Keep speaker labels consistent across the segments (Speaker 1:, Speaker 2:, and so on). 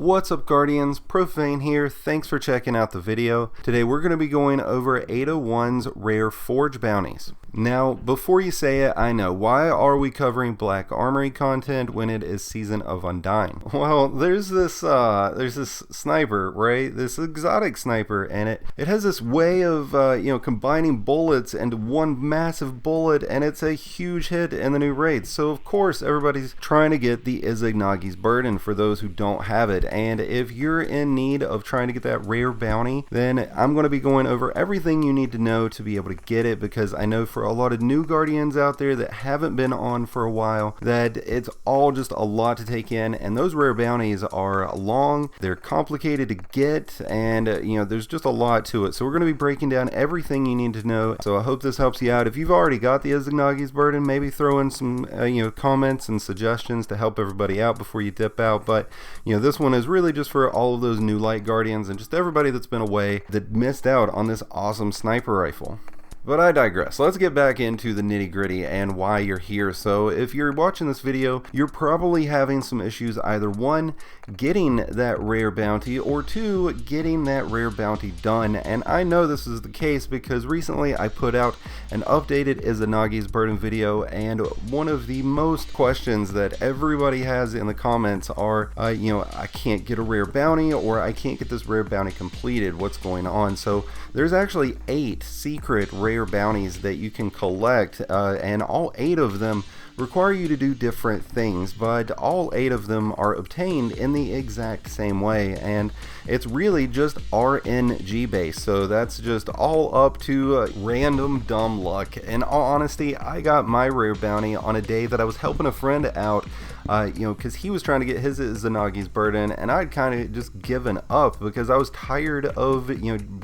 Speaker 1: What's up, Guardians? Profane here. Thanks for checking out the video. Today we're going to be going over Ada-1's Rare Forge Bounties. Now, before you say it, I know, why are we covering Black Armory content when it is Season of Undying? Well, there's this sniper, right? This exotic sniper, and it has this way of, combining bullets into one massive bullet, and it's a huge hit in the new raids. So, of course, everybody's trying to get the Izanagi's Burden for those who don't have it. And if you're in need of trying to get that rare bounty, then I'm going to be going over everything you need to know to be able to get it, because I know for a lot of new Guardians out there that haven't been on for a while that it's all just a lot to take in, and those rare bounties are long, they're complicated to get, and there's just a lot to it. So we're going to be breaking down everything you need to know. So I hope this helps you out. If you've already got the Izanagi's Burden, maybe throw in some comments and suggestions to help everybody out before you dip out. But this one is really just for all of those new light Guardians and just everybody that's been away that missed out on this awesome sniper rifle. But I digress. Let's get back into the nitty gritty and why you're here. So if you're watching this video, you're probably having some issues, either one, getting that rare bounty, or two, getting that rare bounty done. And I know this is the case because recently I put out an updated Izanagi's Burden video, and one of the most questions that everybody has in the comments are, I can't get a rare bounty, or I can't get this rare bounty completed. What's going on? So there's actually 8 secret rare bounties that you can collect, and all 8 of them require you to do different things, but all 8 of them are obtained in the exact same way, and it's really just RNG based. So that's just all up to random dumb luck. In all honesty, I got my rare bounty on a day that I was helping a friend out, because he was trying to get his Izanagi's Burden, and I'd kind of just given up because I was tired of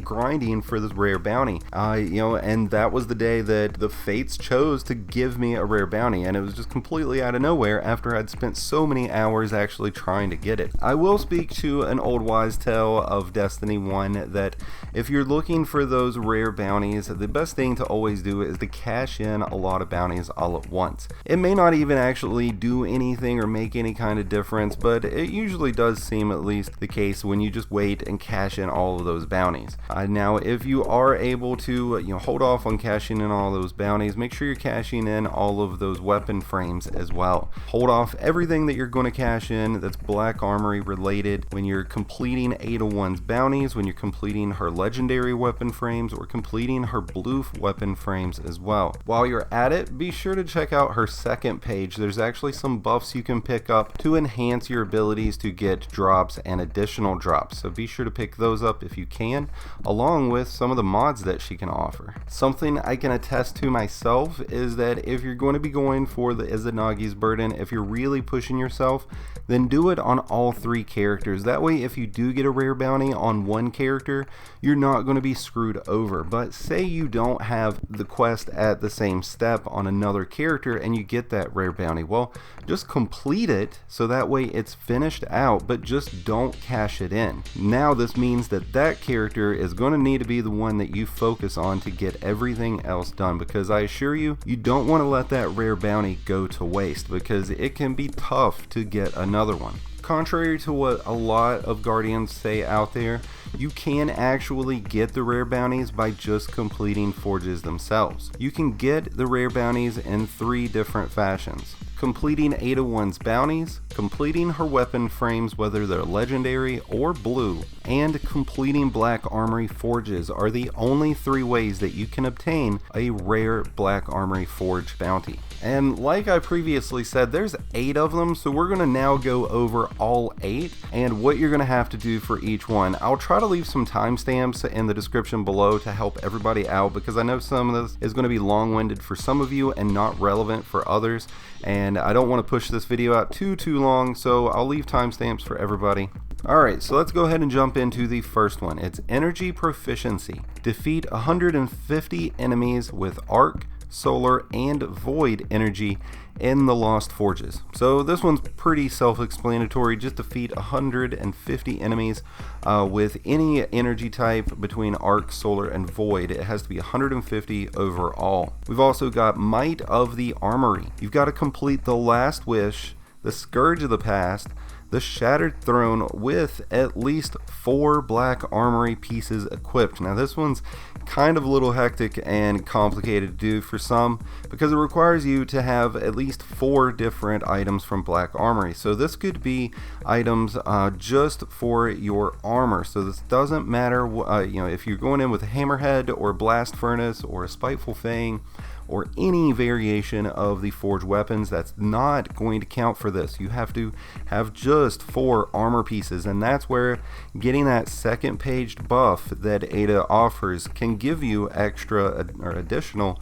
Speaker 1: grinding for this rare bounty, and that was the day that the fates chose to give me a rare bounty, and it was just completely out of nowhere after I'd spent so many hours actually trying to get it. I will speak to an old wise tale of Destiny 1 that if you're looking for those rare bounties, the best thing to always do is to cash in a lot of bounties all at once. It may not even actually do anything or make any kind of difference, but it usually does seem at least the case when you just wait and cash in all of those bounties. Now, if you are able to hold off on cashing in all those bounties, make sure you're cashing in all of those weapon frames as well. Hold off everything that you're going to cash in that's Black Armory related when you're completing Ada-1's bounties, when you're completing her legendary weapon frames, or completing her blue weapon frames as well. While you're at it, be sure to check out her second page. There's actually some buffs you can pick up to enhance your abilities to get drops and additional drops, so be sure to pick those up if you can, along with some of the mods that she can offer. Something I can attest to myself is that if you're going to be going for the Izanagi's Burden, if you're really pushing yourself, then do it on all 3 characters. That way, if you do get a rare bounty on one character, you're not going to be screwed over. But say you don't have the quest at the same step on another character and you get that rare bounty, well, just complete it so that way it's finished out, but just don't cash it in. Now this means that that character is going to need to be the one that you focus on to get everything else done, because I assure you, you don't want to let that rare bounty go to waste, because it can be tough to get another one. Contrary to what a lot of Guardians say out there, you can actually get the rare bounties by just completing forges themselves. You can get the rare bounties in 3 different fashions. Completing Ada-1's bounties, completing her weapon frames whether they're legendary or blue, and completing Black Armory forges are the only 3 ways that you can obtain a rare Black Armory forge bounty. And like I previously said, there's 8 of them, so we're going to now go over all 8 and what you're going to have to do for each one. I'll try to leave some timestamps in the description below to help everybody out, because I know some of this is going to be long-winded for some of you and not relevant for others, and I don't want to push this video out too long, so I'll leave timestamps for everybody. Alright, so let's go ahead and jump into the first one. It's Energy Proficiency. Defeat 150 enemies with Arc, Solar, and Void energy in the Lost Forges. So this one's pretty self-explanatory. Just defeat 150 enemies with any energy type between Arc, Solar, and Void. It has to be 150 overall. We've also got Might of the Armory. You've got to complete the Last Wish, the Scourge of the Past, the Shattered Throne with at least 4 Black Armory pieces equipped. Now this one's kind of a little hectic and complicated to do for some because it requires you to have at least 4 different items from Black Armory. So this could be items just for your armor. So this doesn't matter if you're going in with a Hammerhead or Blast Furnace or a Spiteful Fang or any variation of the forged weapons, that's not going to count for this. You have to have just 4 armor pieces, and that's where getting that second paged buff that Ada offers can give you extra or additional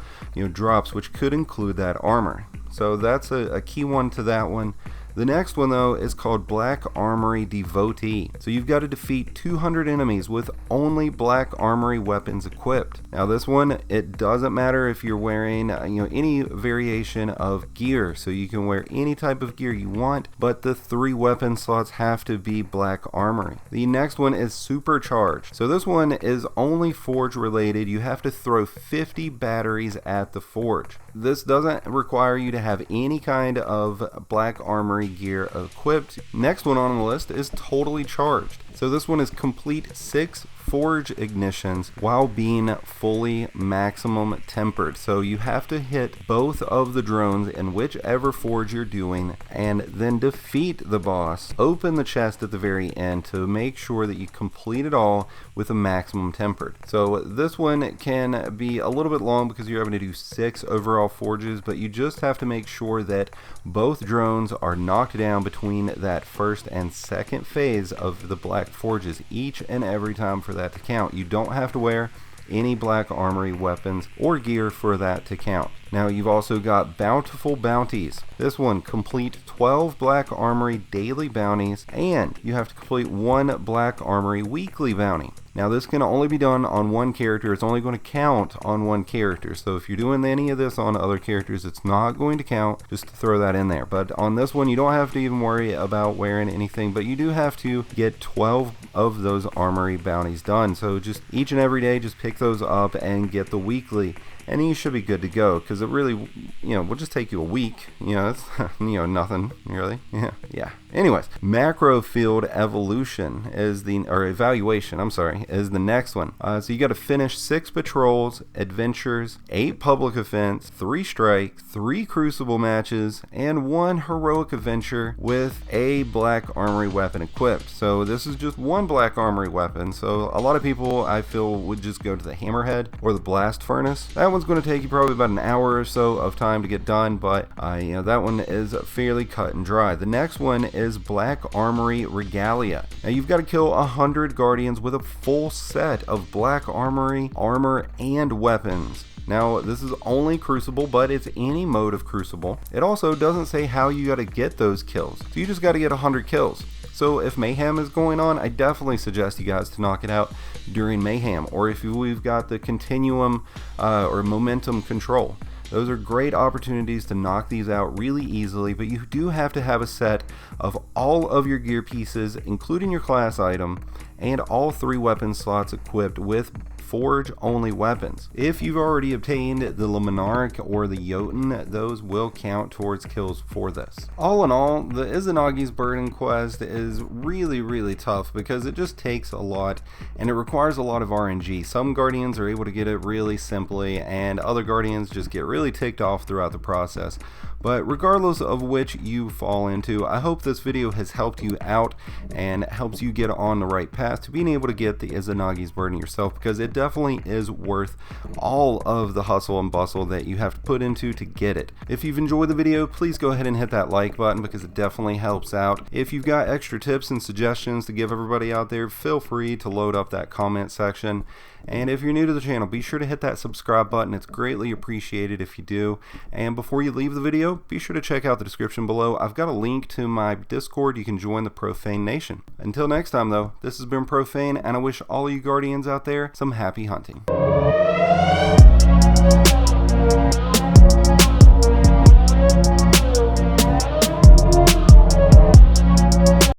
Speaker 1: drops, which could include that armor. So that's a key one to that one. The next one though is called Black Armory Devotee. So you've got to defeat 200 enemies with only Black Armory weapons equipped. Now this one, it doesn't matter if you're wearing any variation of gear, so you can wear any type of gear you want, but the 3 weapon slots have to be Black Armory. The next one is Supercharged. So this one is only forge related. You have to throw 50 batteries at the forge. This doesn't require you to have any kind of Black Armory gear equipped. Next one on the list is Totally Charged. So this one is complete 6 forge ignitions while being fully maximum tempered. So you have to hit both of the drones in whichever forge you're doing and then defeat the boss. Open the chest at the very end to make sure that you complete it all with a maximum tempered. So this one can be a little bit long because you're having to do 6 overall forges, but you just have to make sure that both drones are knocked down between that first and second phase of the black forges each and every time for that to count. You don't have to wear any Black Armory weapons or gear for that to count. Now you've also got Bountiful Bounties. This one, complete 12 Black Armory daily bounties, and you have to complete 1 Black Armory weekly bounty. Now this can only be done on one character. It's only going to count on one character. So if you're doing any of this on other characters, it's not going to count. Just to throw that in there. But on this one, you don't have to even worry about wearing anything, but you do have to get 12 of those Armory bounties done. So just each and every day, just pick those up and get the weekly, and you should be good to go, because it really, will just take you a week. It's, nothing really. Yeah. Anyways, Macro Field Evolution is Evaluation, is the next one. So you got to finish 6 patrols, adventures, 8 public events, 3 strike, 3 crucible matches, and 1 heroic adventure with a Black Armory weapon equipped. So this is just 1 Black Armory weapon. So a lot of people, I feel, would just go to the Hammerhead or the Blast Furnace. That one's going to take you probably about an hour or so of time to get done, but that one is fairly cut and dry. The next one is Black Armory Regalia. Now you've got to kill 100 guardians with a full set of Black Armory armor and weapons. Now this is only Crucible, but it's any mode of Crucible. It also doesn't say how you got to get those kills, so you just got to get 100 kills. So if Mayhem is going on, I definitely suggest you guys to knock it out during Mayhem, or if we've got the Continuum or Momentum Control. Those are great opportunities to knock these out really easily, but you do have to have a set of all of your gear pieces, including your class item, and all 3 weapon slots equipped with forge only weapons. If you've already obtained the Monarch or the Jotun, those will count towards kills for this. All in all, the Izanagi's Burden quest is really tough because it just takes a lot and it requires a lot of RNG. Some guardians are able to get it really simply, and other guardians just get really ticked off throughout the process. But regardless of which you fall into, I hope this video has helped you out and helps you get on the right path to being able to get the Izanagi's Burden yourself, because it definitely is worth all of the hustle and bustle that you have to put into to get it. If you've enjoyed the video, please go ahead and hit that like button because it definitely helps out. If you've got extra tips and suggestions to give everybody out there, feel free to load up that comment section. And if you're new to the channel, be sure to hit that subscribe button. It's greatly appreciated if you do. And before you leave the video, be sure to check out the description below. I've got a link to my Discord. You can join the Profane Nation. Until next time though, this has been Profane, and I wish all you Guardians out there some happy hunting.